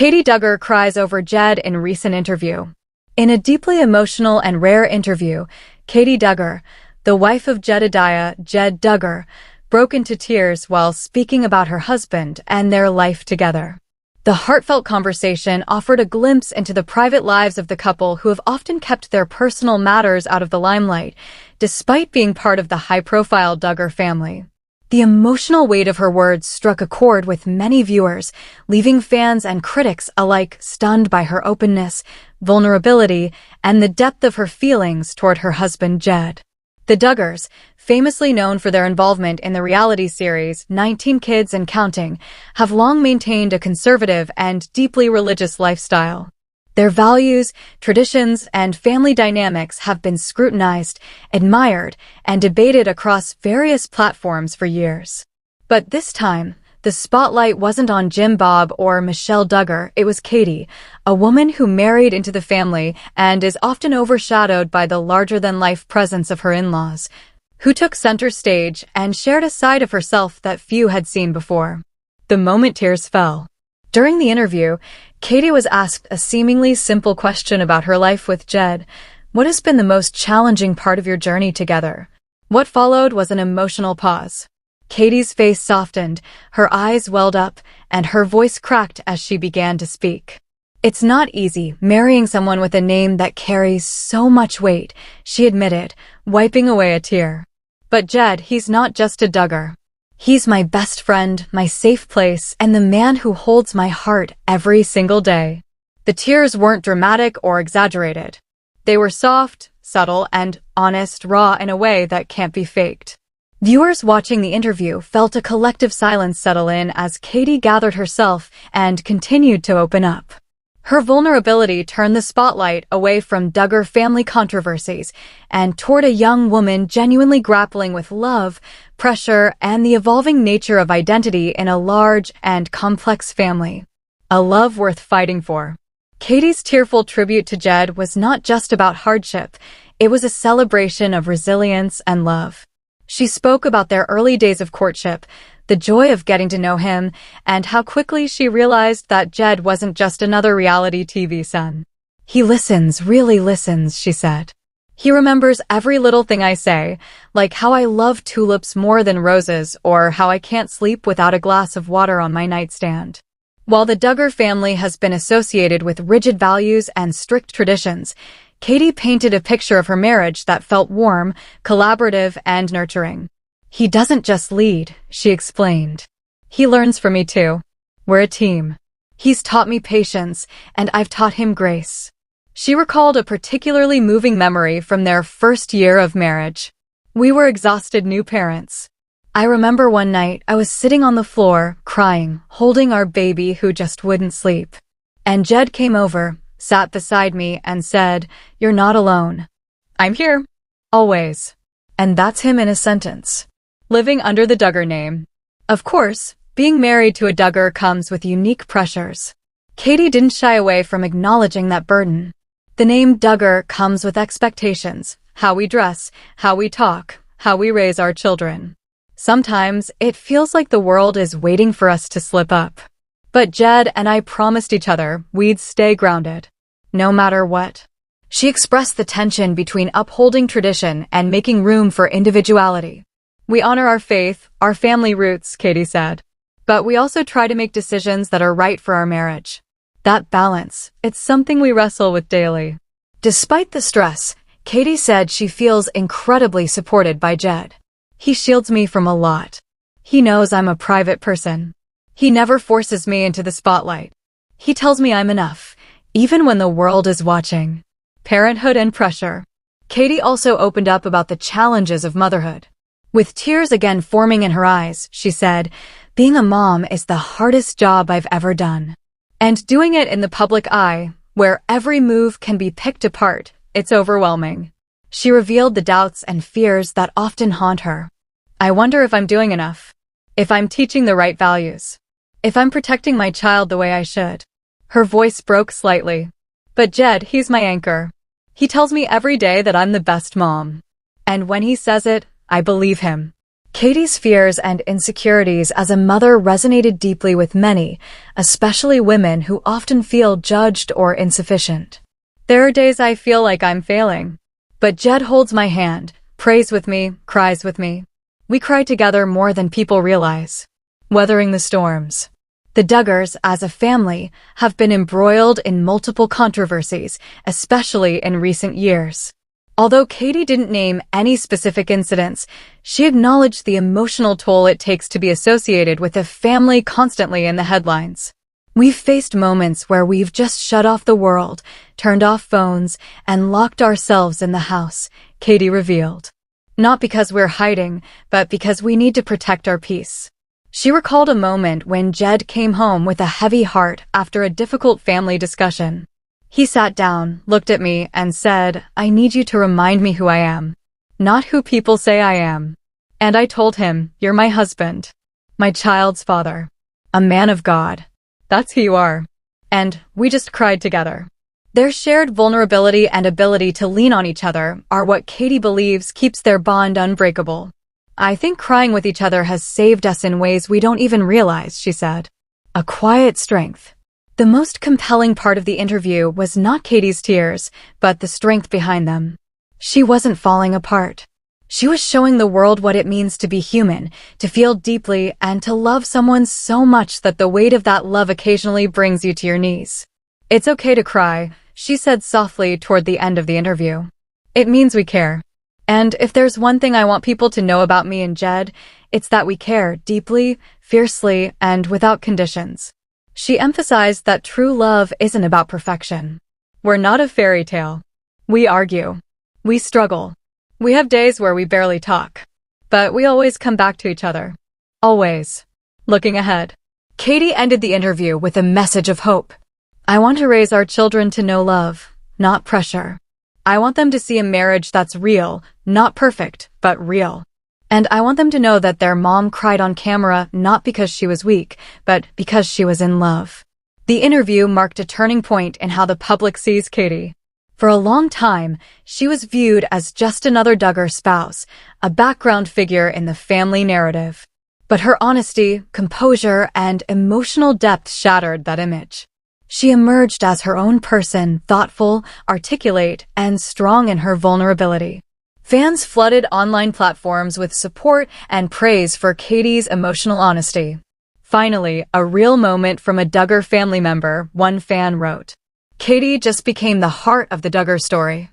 Katey Duggar cries over Jed in recent interview. In a deeply emotional and rare interview, Katey Duggar, the wife of Jedediah Jed Duggar, broke into tears while speaking about her husband and their life together. The heartfelt conversation offered a glimpse into the private lives of the couple who have often kept their personal matters out of the limelight, despite being part of the high-profile Duggar family. The emotional weight of her words struck a chord with many viewers, leaving fans and critics alike stunned by her openness, vulnerability, and the depth of her feelings toward her husband Jed. The Duggars, famously known for their involvement in the reality series 19 Kids and Counting, have long maintained a conservative and deeply religious lifestyle. Their values, traditions, and family dynamics have been scrutinized, admired, and debated across various platforms for years. But this time, the spotlight wasn't on Jim Bob or Michelle Duggar, it was Katey, a woman who married into the family and is often overshadowed by the larger-than-life presence of her in-laws, who took center stage and shared a side of herself that few had seen before. The moment tears fell. During the interview, Katey was asked a seemingly simple question about her life with Jed. What has been the most challenging part of your journey together? What followed was an emotional pause. Katey's face softened, her eyes welled up, and her voice cracked as she began to speak. It's not easy marrying someone with a name that carries so much weight, she admitted, wiping away a tear. But Jed, he's not just a Duggar. He's my best friend, my safe place, and the man who holds my heart every single day. The tears weren't dramatic or exaggerated. They were soft, subtle, and honest, raw in a way that can't be faked. Viewers watching the interview felt a collective silence settle in as Katey gathered herself and continued to open up. Her vulnerability turned the spotlight away from Duggar family controversies and toward a young woman genuinely grappling with love, pressure, and the evolving nature of identity in a large and complex family. A love worth fighting for. Katey's tearful tribute to Jed was not just about hardship, it was a celebration of resilience and love. She spoke about their early days of courtship, the joy of getting to know him, and how quickly she realized that Jed wasn't just another reality TV son. He listens, really listens, she said. He remembers every little thing I say, like how I love tulips more than roses or how I can't sleep without a glass of water on my nightstand. While the Duggar family has been associated with rigid values and strict traditions, Katey painted a picture of her marriage that felt warm, collaborative, and nurturing. He doesn't just lead, she explained. He learns from me too. We're a team. He's taught me patience, and I've taught him grace. She recalled a particularly moving memory from their first year of marriage. We were exhausted new parents. I remember one night I was sitting on the floor, crying, holding our baby who just wouldn't sleep. And Jed came over, sat beside me, and said, "You're not alone. I'm here. Always." And that's him in a sentence. Living under the Duggar name. Of course, being married to a Duggar comes with unique pressures. Katey didn't shy away from acknowledging that burden. The name Duggar comes with expectations, how we dress, how we talk, how we raise our children. Sometimes it feels like the world is waiting for us to slip up. But Jed and I promised each other we'd stay grounded. No matter what. She expressed the tension between upholding tradition and making room for individuality. We honor our faith, our family roots, Katey said. But we also try to make decisions that are right for our marriage. That balance, it's something we wrestle with daily. Despite the stress, Katey said she feels incredibly supported by Jed. He shields me from a lot. He knows I'm a private person. He never forces me into the spotlight. He tells me I'm enough, even when the world is watching. Parenthood and pressure. Katey also opened up about the challenges of motherhood. With tears again forming in her eyes, she said, "Being a mom is the hardest job I've ever done. And doing it in the public eye, where every move can be picked apart, it's overwhelming." She revealed the doubts and fears that often haunt her. "I wonder if I'm doing enough. If I'm teaching the right values. If I'm protecting my child the way I should." Her voice broke slightly. "But Jed, he's my anchor. He tells me every day that I'm the best mom. And when he says it, I believe him." Katey's fears and insecurities as a mother resonated deeply with many, especially women who often feel judged or insufficient. There are days I feel like I'm failing. But Jed holds my hand, prays with me, cries with me. We cry together more than people realize. Weathering the storms. The Duggars, as a family, have been embroiled in multiple controversies, especially in recent years. Although Katey didn't name any specific incidents, she acknowledged the emotional toll it takes to be associated with a family constantly in the headlines. We've faced moments where we've just shut off the world, turned off phones, and locked ourselves in the house, Katey revealed. Not because we're hiding, but because we need to protect our peace. She recalled a moment when Jed came home with a heavy heart after a difficult family discussion. He sat down, looked at me, and said, "I need you to remind me who I am, not who people say I am." And I told him, "You're my husband, my child's father, a man of God. That's who you are." And we just cried together. Their shared vulnerability and ability to lean on each other are what Katey believes keeps their bond unbreakable. "I think crying with each other has saved us in ways we don't even realize," she said. A quiet strength. The most compelling part of the interview was not Katey's tears, but the strength behind them. She wasn't falling apart. She was showing the world what it means to be human, to feel deeply, and to love someone so much that the weight of that love occasionally brings you to your knees. "It's okay to cry," she said softly toward the end of the interview. "It means we care. And if there's one thing I want people to know about me and Jed, it's that we care deeply, fiercely, and without conditions." She emphasized that true love isn't about perfection. We're not a fairy tale. We argue. We struggle. We have days where we barely talk. But we always come back to each other. Always. Looking ahead. Katey ended the interview with a message of hope. "I want to raise our children to know love, not pressure. I want them to see a marriage that's real, not perfect, but real. And I want them to know that their mom cried on camera not because she was weak, but because she was in love." The interview marked a turning point in how the public sees Katey. For a long time, she was viewed as just another Duggar spouse, a background figure in the family narrative. But her honesty, composure, and emotional depth shattered that image. She emerged as her own person, thoughtful, articulate, and strong in her vulnerability. Fans flooded online platforms with support and praise for Katey's emotional honesty. "Finally, a real moment from a Duggar family member," one fan wrote. "Katey just became the heart of the Duggar story."